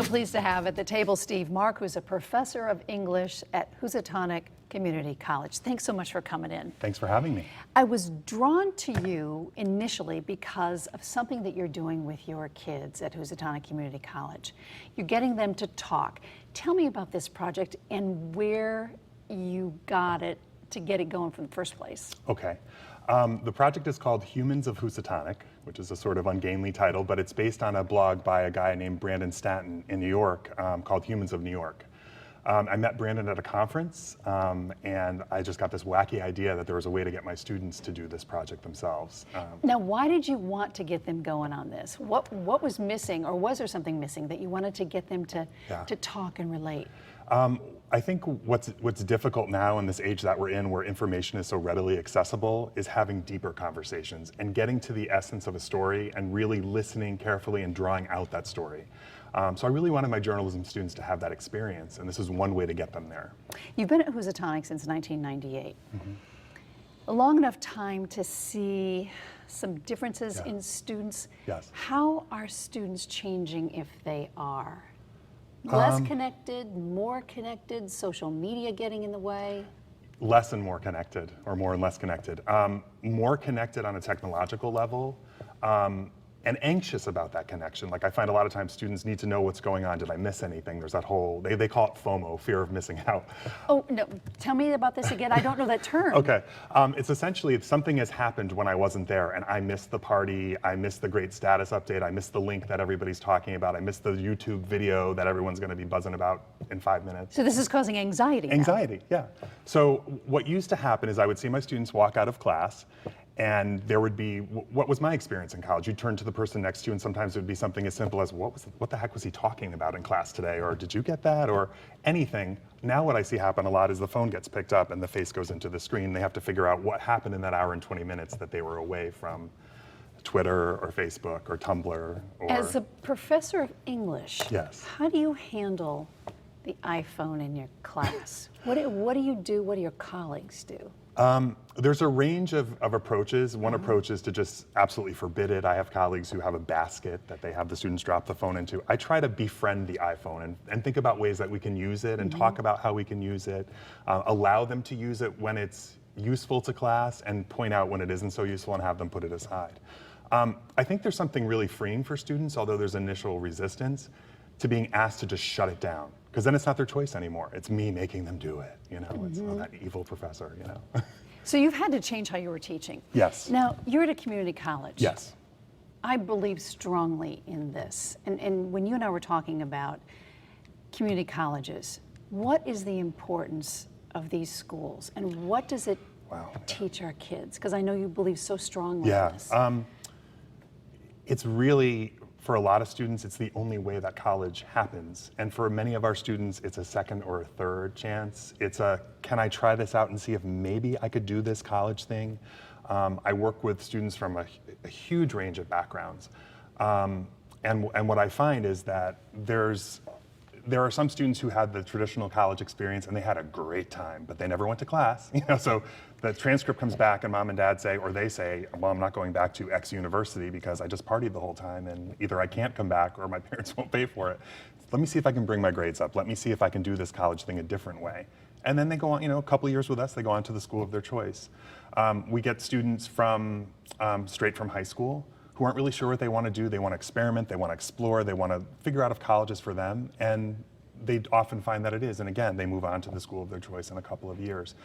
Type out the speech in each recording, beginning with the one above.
pleased to have at the table Steve Mark, who's a professor of English at Housatonic Community College. Thanks so much for coming in. Thanks for having me. I was drawn to you initially because of something that you're doing with your kids at Housatonic Community College. You're getting them to talk. Tell me about this project and where you got it to get it going from the first place. Okay. The project is called Humans of Housatonic, which is a sort of ungainly title, but it's based on a blog by a guy named Brandon Stanton in New York called Humans of New York. I met Brandon at a conference, and I just got this wacky idea that there was a way to get my students to do this project themselves. Now, why did you want to get them going on this? What was missing, or was there something missing that you wanted to get them to talk and relate? I think what's difficult now in this age that we're in, where information is so readily accessible, is having deeper conversations and getting to the essence of a story and really listening carefully and drawing out that story. So I really wanted my journalism students to have that experience, and this is one way to get them there. You've been at Housatonic since 1998. A long enough time to see some differences in students. Yes. How are students changing if they are? Less connected, more connected, social media getting in the way? Less and more connected, or more and less connected. More connected on a technological level, and anxious about that connection. Like, I find a lot of times students need to know what's going on. Did I miss anything? There's that whole, they call it FOMO, fear of missing out. Oh, no, tell me about this again. I don't know that term. Okay, it's essentially if something has happened when I wasn't there and I missed the party, I missed the great status update, I missed the link that everybody's talking about, I missed the YouTube video that everyone's gonna be buzzing about in 5 minutes. So this is causing anxiety now. Anxiety, yeah. So what used to happen is I would see my students walk out of class, and there would be, what was my experience in college? You'd turn to the person next to you, and sometimes it would be something as simple as, what the heck was he talking about in class today? Or did you get that? Or anything. Now what I see happen a lot is the phone gets picked up and the face goes into the screen. They have to figure out what happened in that hour and 20 minutes that they were away from Twitter or Facebook or Tumblr. Or, as a professor of English, yes, how do you handle the iPhone in your class? What do you do? What do your colleagues do? There's a range of approaches. One approach is to just absolutely forbid it. I have colleagues who have a basket that they have the students drop the phone into. I try to befriend the iPhone and think about ways that we can use it and talk about how we can use it, allow them to use it when it's useful to class and point out when it isn't so useful and have them put it aside. I think there's something really freeing for students, although there's initial resistance, to being asked to just shut it down. Because then it's not their choice anymore. It's me making them do it, you know? It's that evil professor, you know? So you've had to change how you were teaching. Yes. Now, you're at a community college. Yes. I believe strongly in this. And when you and I were talking about community colleges, what is the importance of these schools? And what does it teach our kids? Because I know you believe so strongly in this. It's really, for a lot of students, it's the only way that college happens. And for many of our students, it's a second or a third chance. It's a, can I try this out and see if maybe I could do this college thing? I work with students from a huge range of backgrounds. And what I find is that there are some students who had the traditional college experience and they had a great time, but they never went to class. You know, so the transcript comes back and mom and dad say, or they say, well, I'm not going back to X university because I just partied the whole time and either I can't come back or my parents won't pay for it. Let me see if I can bring my grades up. Let me see if I can do this college thing a different way. And then they go on, you know, a couple of years with us, they go on to the school of their choice. We get students from straight from high school who aren't really sure what they want to do. They want to experiment, they want to explore, they want to figure out if college is for them, and they often find that it is. And again, they move on to the school of their choice in a couple of years.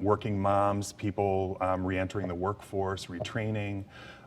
Working moms, people re-entering the workforce, retraining.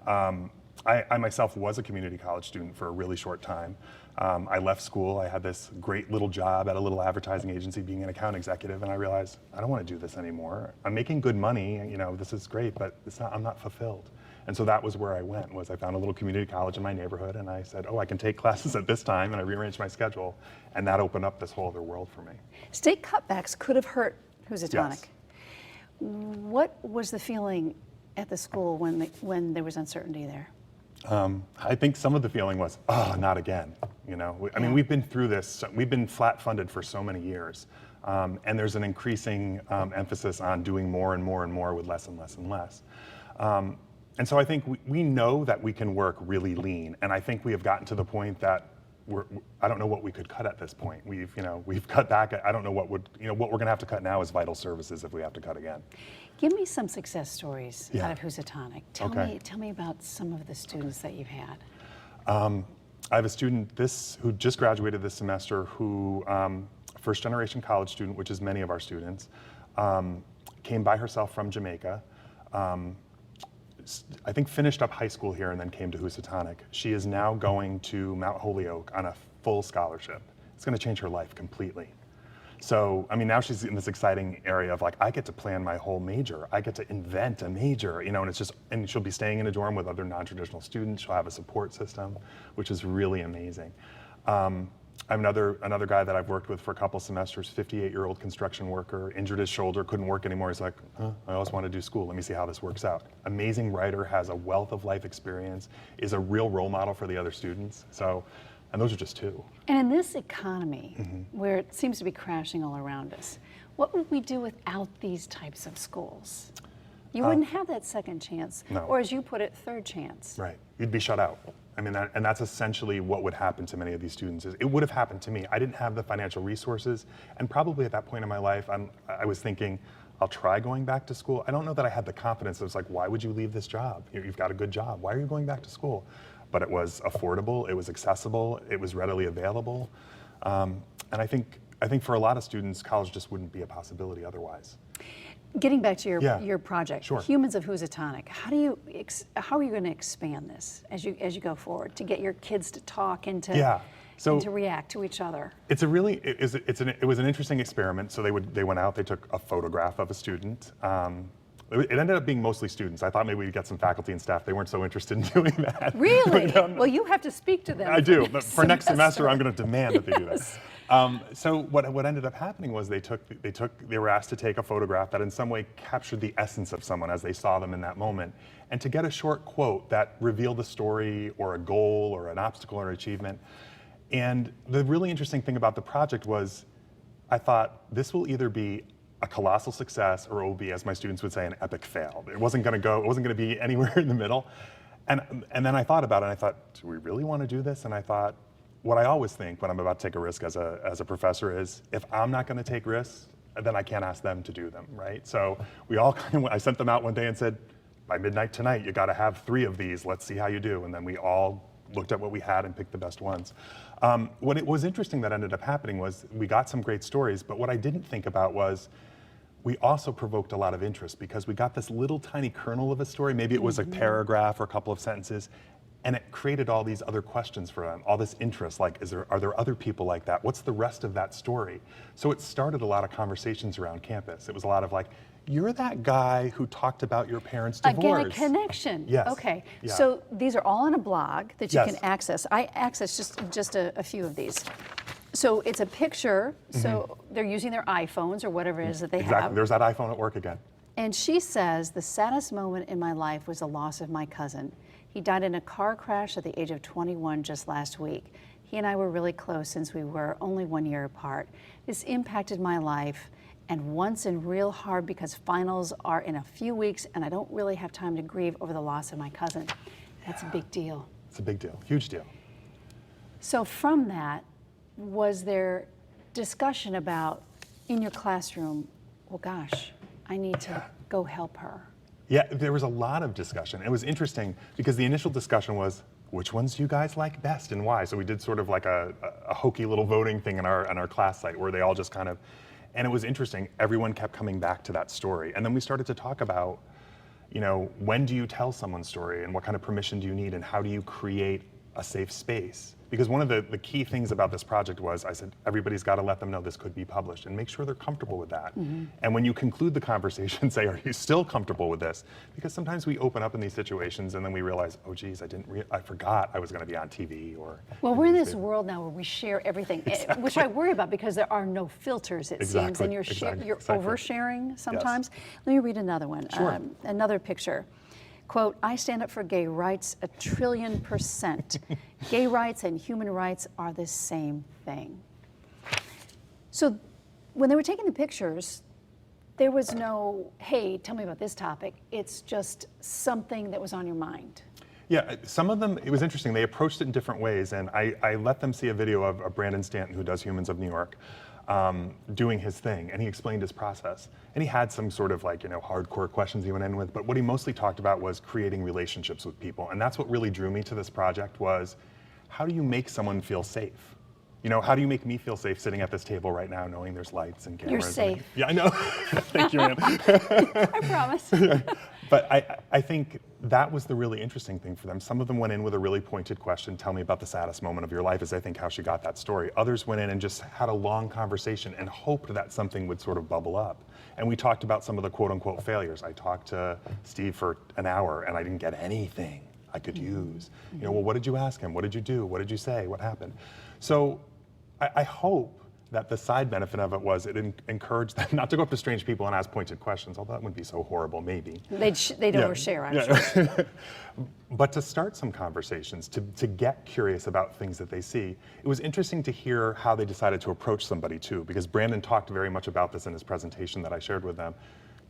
I myself was a community college student for a really short time. I left school, I had this great little job at a little advertising agency being an account executive, and I realized, I don't want to do this anymore. I'm making good money, you know, this is great, but I'm not fulfilled. And so that was where I went, I found a little community college in my neighborhood, and I said, oh, I can take classes at this time, and I rearranged my schedule, and that opened up this whole other world for me. State cutbacks could have hurt Housatonic. Yes. What was the feeling at the school when there was uncertainty there? I think some of the feeling was, oh, not again. You know, I mean, we've been through this. We've been flat funded for so many years, and there's an increasing emphasis on doing more and more and more with less and less and less. And so I think we know that we can work really lean, and I think we have gotten to the point that I don't know what we could cut at this point. We've cut back. I don't know what what we're going to have to cut now is vital services if we have to cut again. Give me some success stories Yeah. out of Housatonic. Tell me about some of the students that you've had. I have a student who just graduated this semester who, first generation college student, which is many of our students, came by herself from Jamaica. I think finished up high school here and then came to Housatonic. She is now going to Mount Holyoke on a full scholarship. It's going to change her life completely. So, I mean, now she's in this exciting area of like, I get to plan my whole major. I get to invent a major, and she'll be staying in a dorm with other non-traditional students. She'll have a support system, which is really amazing. I have another guy that I've worked with for a couple semesters, 58-year-old construction worker, injured his shoulder, couldn't work anymore. He's like, I always want to do school. Let me see how this works out. Amazing writer, has a wealth of life experience, is a real role model for the other students. So, and those are just two. And in this economy, where it seems to be crashing all around us, what would we do without these types of schools? You wouldn't have that second chance, No. or as you put it, third chance. Right, you'd be shut out. I mean, and that's essentially what would happen to many of these students. It would have happened to me. I didn't have the financial resources, and probably at that point in my life, I was thinking, I'll try going back to school. I don't know that I had the confidence. I was like, why would you leave this job? You've got a good job. Why are you going back to school? But it was affordable, it was accessible, it was readily available. And I think for a lot of students, college just wouldn't be a possibility otherwise. Getting back to your project, Sure. Humans of Housatonic, how are you going to expand this as you go forward to get your kids to talk and to and to react to each other? It was an interesting experiment. So they went out, they took a photograph of a student. It ended up being mostly students. I thought maybe we'd get some faculty and staff. They weren't so interested in doing that. Really? Well, you have to speak to them. I do. But for next semester, I'm going to demand that they do that. So what ended up happening was they were asked to take a photograph that in some way captured the essence of someone as they saw them in that moment, and to get a short quote that revealed a story or a goal or an obstacle or an achievement. And the really interesting thing about the project was, I thought this will either be a colossal success or it will be, as my students would say, an epic fail. It wasn't going to be anywhere in the middle. And then I thought about it and I thought, do we really want to do this? And I thought, what I always think when I'm about to take a risk as a professor is, if I'm not going to take risks, then I can't ask them to do them, right? So I sent them out one day and said, by midnight tonight, you got to have 3 of these. Let's see how you do. And then we all looked at what we had and picked the best ones. What it was interesting that ended up happening was we got some great stories, but what I didn't think about was we also provoked a lot of interest because we got this little tiny kernel of a story. Maybe it was a paragraph or a couple of sentences, and it created all these other questions for them, all this interest, like, are there other people like that? What's the rest of that story? So it started a lot of conversations around campus. It was a lot of like, you're that guy who talked about your parents' divorce. Again, a connection. Yes. Okay. Yeah. So these are all on a blog that you Yes. can access. I access just a few of these. So it's a picture. So they're using their iPhones or whatever it is that they Exactly. have. There's that iPhone at work again. And she says, the saddest moment in my life was the loss of my cousin. He died in a car crash at the age of 21 just last week. He and I were really close since we were only 1 year apart. This impacted my life, and once in real hard because finals are in a few weeks and I don't really have time to grieve over the loss of my cousin. That's a big deal. It's a big deal, huge deal. So from that, was there discussion about in your classroom, well, gosh, I need to go help her? Yeah, there was a lot of discussion. It was interesting because the initial discussion was, which ones do you guys like best and why? So we did sort of like a hokey little voting thing on our class site where they all just kind of, and it was interesting. Everyone kept coming back to that story. And then we started to talk about, when do you tell someone's story and what kind of permission do you need and how do you create a safe space? Because one of the key things about this project was, I said, everybody's got to let them know this could be published and make sure they're comfortable with that. And when you conclude the conversation, say, are you still comfortable with this? Because sometimes we open up in these situations and then we realize, oh geez, I forgot I was going to be on TV or. Well, we're in this world now where we share everything, which I worry about because there are no filters, it seems, and you're oversharing sometimes. Yes. Let me read another one, Sure. another picture. Quote, I stand up for gay rights 1,000,000,000%. Gay rights and human rights are the same thing. So when they were taking the pictures, there was no, hey, tell me about this topic. It's just something that was on your mind. Yeah, some of them, it was interesting. They approached it in different ways, and I let them see a video of Brandon Stanton, who does Humans of New York, doing his thing, and he explained his process. And he had some sort of like, hardcore questions he went in with, but what he mostly talked about was creating relationships with people. And that's what really drew me to this project was, how do you make someone feel safe? How do you make me feel safe sitting at this table right now, knowing there's lights and cameras? You're safe. Yeah, I know. Thank you, Ann. I promise. But I think that was the really interesting thing for them. Some of them went in with a really pointed question, tell me about the saddest moment of your life, is I think how she got that story. Others went in and just had a long conversation and hoped that something would sort of bubble up. And we talked about some of the quote unquote failures. I talked to Steve for an hour and I didn't get anything I could use. Well, what did you ask him? What did you do? What did you say? What happened? So I hope that the side benefit of it was it encouraged them not to go up to strange people and ask pointed questions, although that wouldn't be so horrible, maybe. They'd overshare, I'm sure. But to start some conversations, to get curious about things that they see. It was interesting to hear how they decided to approach somebody too, because Brandon talked very much about this in his presentation that I shared with them.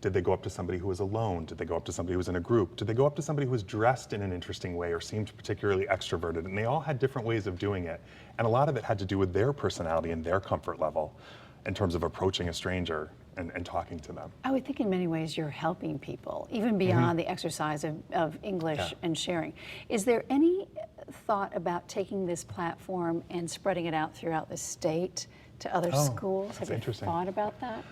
Did they go up to somebody who was alone? Did they go up to somebody who was in a group? Did they go up to somebody who was dressed in an interesting way or seemed particularly extroverted? And they all had different ways of doing it. And a lot of it had to do with their personality and their comfort level in terms of approaching a stranger and talking to them. I would think in many ways you're helping people, even beyond the exercise of English and sharing. Is there any thought about taking this platform and spreading it out throughout the state to other schools? Have you thought about that?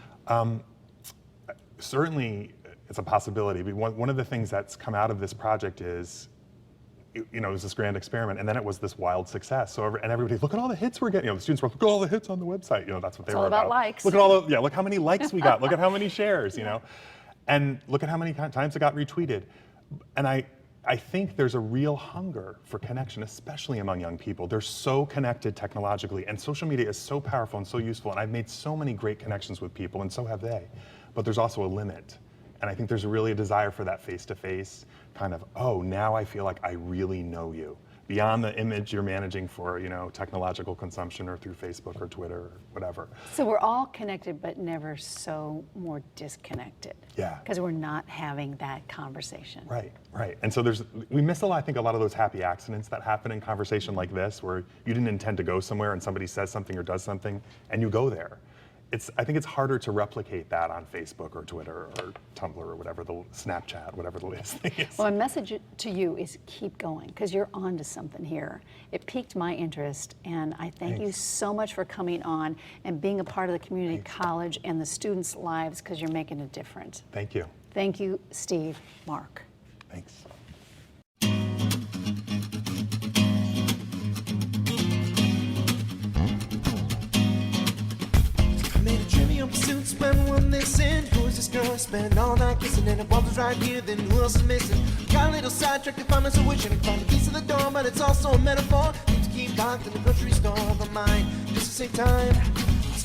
Certainly, it's a possibility. One of the things that's come out of this project is, it was this grand experiment, and then it was this wild success. So, and everybody, look at all the hits we're getting. The students were, look at all the hits on the website. That's what they were about. It's all about likes. Look at all the, look how many likes we got. Look at how many shares. And look at how many times it got retweeted. And I think there's a real hunger for connection, especially among young people. They're so connected technologically, and social media is so powerful and so useful. And I've made so many great connections with people, and so have they. But there's also a limit. And I think there's really a desire for that face-to-face kind of, oh, now I feel like I really know you. Beyond the image you're managing for, technological consumption or through Facebook or Twitter or whatever. So we're all connected, but never so more disconnected. Yeah. Because we're not having that conversation. Right. And so we miss I think a lot of those happy accidents that happen in conversation like this, where you didn't intend to go somewhere and somebody says something or does something and you go there. I think it's harder to replicate that on Facebook or Twitter or Tumblr or whatever, the Snapchat, whatever the latest thing is. Well, my message to you is keep going, because you're onto something here. It piqued my interest, and I thank you so much for coming on and being a part of the community college and the students' lives, because you're making a difference. Thank you. Thank you, Steve, Mark. Thanks. Pursuits when one this in. Who is this girl? Spend all night kissing, and if was right here, then who else is missing? Got a little sidetracked if I'm a witch, and I found the keys to the door, but it's also a metaphor. Need to keep locked in the grocery store of my mind just to save time.